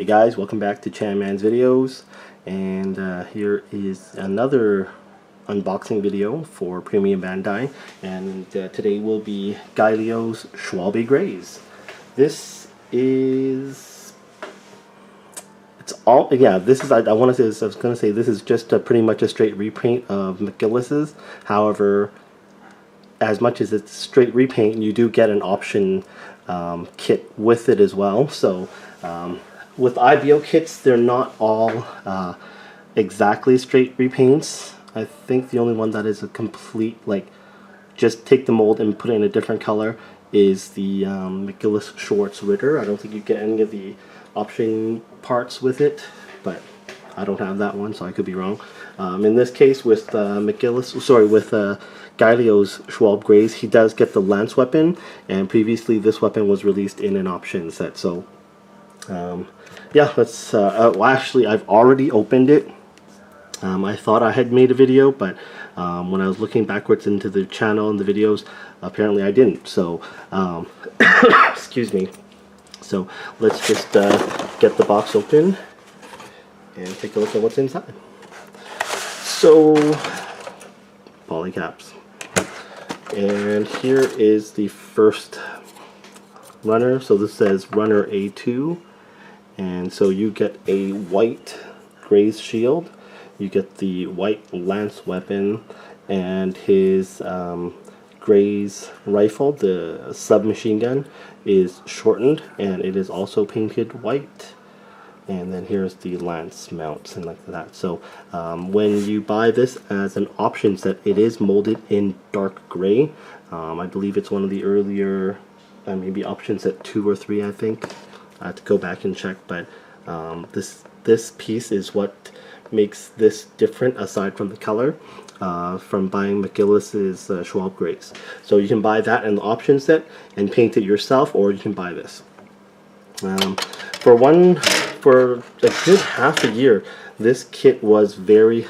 Hey guys, welcome back to Chanman's Videos, and here is another unboxing video for Premium Bandai, and today will be Gaelio's Schwalbe Graze. This is, it's all, yeah, this is, I want to say, I was going to say this is just pretty much a straight reprint of McGillis's. However, as much as it's straight repaint, you do get an option kit with it as well. So with IBO kits, they're not all exactly straight repaints. I think the only one that is a complete, like, just take the mold and put it in a different color is the McGillis Schwartz Ritter. I don't think you get any of the option parts with it, but I don't have that one, so I could be wrong. In this case, with with Gaelio's Schwalbe Graze, he does get the lance weapon, and previously this weapon was released in an option set. So, yeah, let's. Well, actually, I've already opened it. I thought I had made a video, but when I was looking backwards into the channel and the videos, apparently I didn't. So, excuse me. So let's just get the box open and take a look at what's inside. So, polycaps. And here is the first runner. So this says runner A2. And so you get a white Graze shield. You get the white lance weapon and his Graze rifle. The submachine gun is shortened and it is also painted white. And then here's the lance mounts and like that. So when you buy this as an option set, it is molded in dark gray. I believe it's one of the earlier, maybe option set 2 or 3, I think. I have to go back and check, but this piece is what makes this different aside from the color from buying McGillis's Schwalbe Graze. So you can buy that in the option set and paint it yourself, or you can buy this. For a good half a year, this kit was very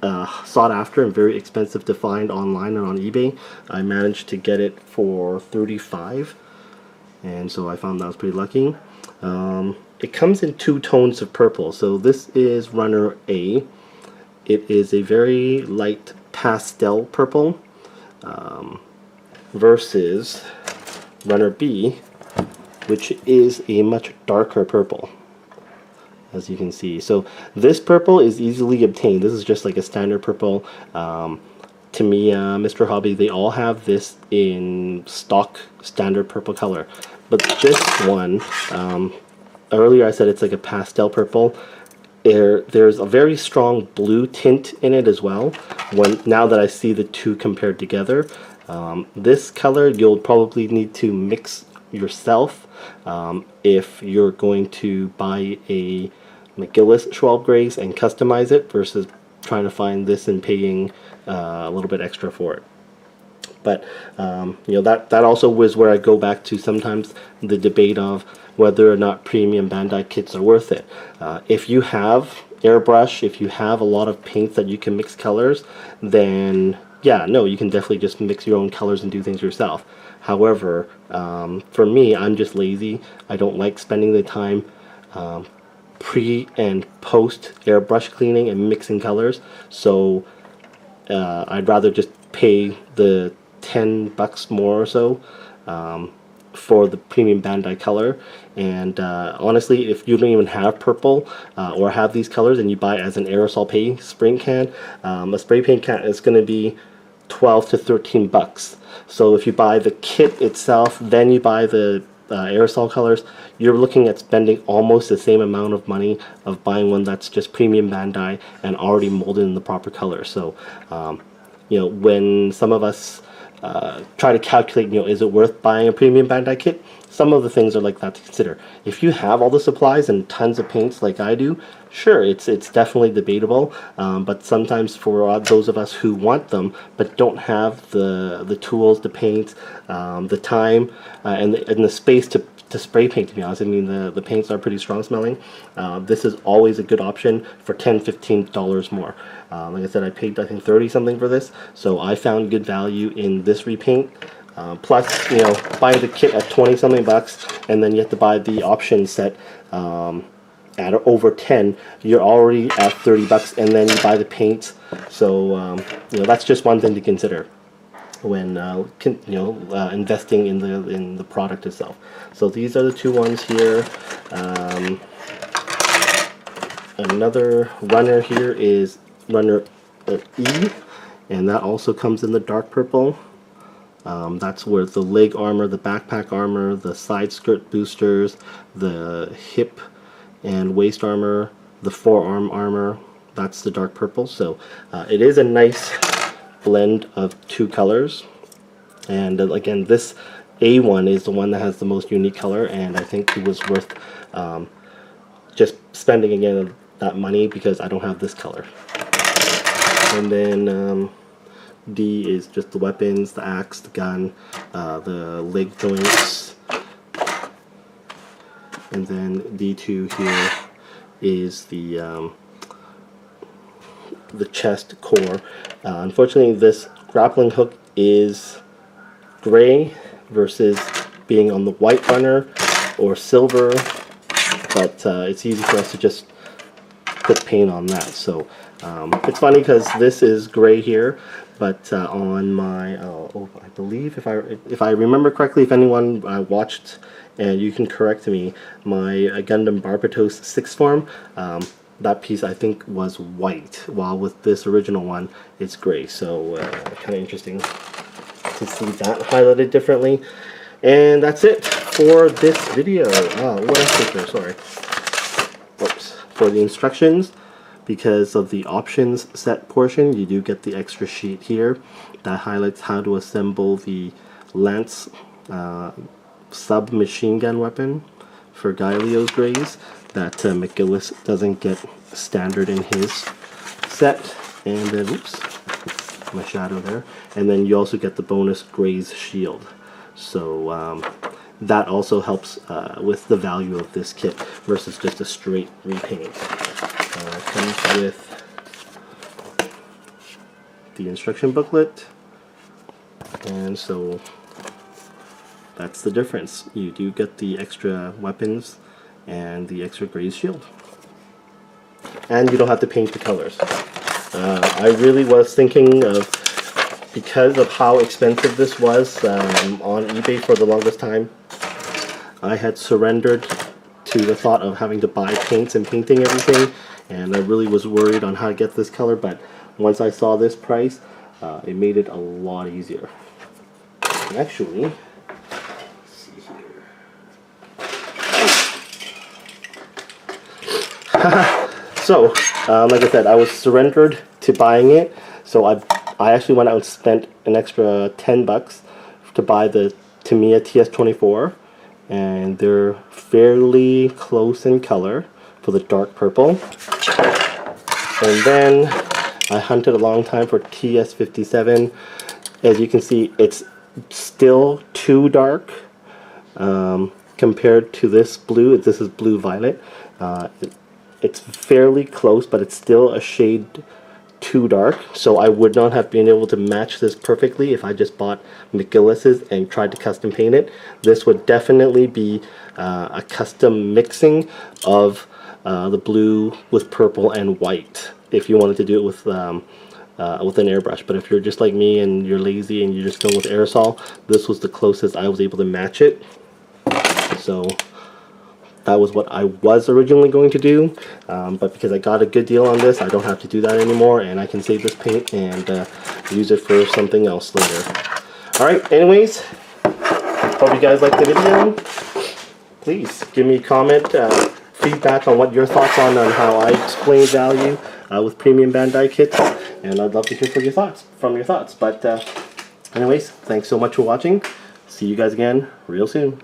sought after and very expensive to find online and on eBay. I managed to get it for $35, and so I found that was pretty lucky. It comes in 2 tones of purple. So this is runner A. It is a very light pastel purple versus runner B, which is a much darker purple, as you can see. So this purple is easily obtained. This is just like a standard purple. Tamiya, Mr. Hobby, they all have this in stock standard purple color. But this one, earlier I said it's like a pastel purple. There's a very strong blue tint in it as well. Now that I see the two compared together, this color you'll probably need to mix yourself if you're going to buy a McGillis Schwalbe Graze and customize it versus trying to find this and paying a little bit extra for it. But you know, that also was where I go back to sometimes the debate of whether or not premium Bandai kits are worth it. If you have airbrush, if you have a lot of paints that you can mix colors, then yeah, no, you can definitely just mix your own colors and do things yourself. However, for me, I'm just lazy. I don't like spending the time pre and post airbrush cleaning and mixing colors. So I'd rather just pay the $10 more or so for the premium Bandai color. And honestly, if you don't even have purple or have these colors and you buy it as an aerosol paint spray can, a spray paint can is going to be $12 to $13. So if you buy the kit itself, then you buy the aerosol colors, you're looking at spending almost the same amount of money of buying one that's just premium Bandai and already molded in the proper color. So you know, when some of us try to calculate, you know, is it worth buying a premium Bandai kit? Some of the things are like that to consider. If you have all the supplies and tons of paints like I do, sure, it's definitely debatable. But sometimes for those of us who want them but don't have the tools, the paint, the time, and the space to spray paint, to be honest, I mean the paints are pretty strong smelling. This is always a good option for $10–15 more. Like I said, I paid I think 30 something for this, so I found good value in this repaint. Plus, you know, buy the kit at 20 something bucks, and then you have to buy the option set at over 10, you're already at 30 bucks, and then you buy the paint. So you know, that's just one thing to consider when investing in the product itself. So these are the two ones here. Another runner here is runner E, and that also comes in the dark purple. That's where the leg armor, the backpack armor, the side skirt boosters, the hip and waist armor, the forearm armor, that's the dark purple. So it is a nice blend of two colors. And again, this A1 is the one that has the most unique color, and I think it was worth just spending again that money because I don't have this color. And then D is just the weapons, the axe, the gun, the leg joints. And then D2 here is the chest core. Unfortunately, this grappling hook is gray versus being on the white runner or silver, but it's easy for us to just put paint on that. So it's funny because this is gray here, but on my I believe if I remember correctly, if anyone watched and you can correct me, my Gundam Barbatos 6th form, that piece I think was white, while with this original one it's gray. So kind of interesting to see that highlighted differently. And that's it for this video. What else is there? Sorry. Oops. For the instructions, because of the options set portion, you do get the extra sheet here that highlights how to assemble the Lance submachine gun weapon for Gaelio Graze that McGillis doesn't get standard in his set. And then, oops, my shadow there. And then you also get the bonus Graze shield. So that also helps with the value of this kit versus just a straight repaint. It comes with the instruction booklet, and so that's the difference. You do get the extra weapons and the extra Graze shield, and you don't have to paint the colors. I really was thinking of, because of how expensive this was on eBay for the longest time, I had surrendered to the thought of having to buy paints and painting everything, and I really was worried on how to get this color, but once I saw this price, it made it a lot easier. Actually, let's see here. So, like I said, I was surrendered to buying it, so I actually went out and spent an extra 10 bucks to buy the Tamiya TS24, and they're fairly close in color for the dark purple. And then I hunted a long time for TS57. As you can see, it's still too dark compared to this blue. This is blue violet. It's fairly close, but it's still a shade too dark, so I would not have been able to match this perfectly if I just bought McGillis's and tried to custom paint it. This would definitely be a custom mixing of the blue with purple and white if you wanted to do it with an airbrush. But if you're just like me and you're lazy and you're just going with aerosol, this was the closest I was able to match it. So that was what I was originally going to do, but because I got a good deal on this, I don't have to do that anymore, and I can save this paint and use it for something else later. Alright, anyways, hope you guys liked the video. Please give me a comment, feedback on what your thoughts on how I explain value with premium Bandai kits, and I'd love to hear from your thoughts. But anyways, thanks so much for watching. See you guys again real soon.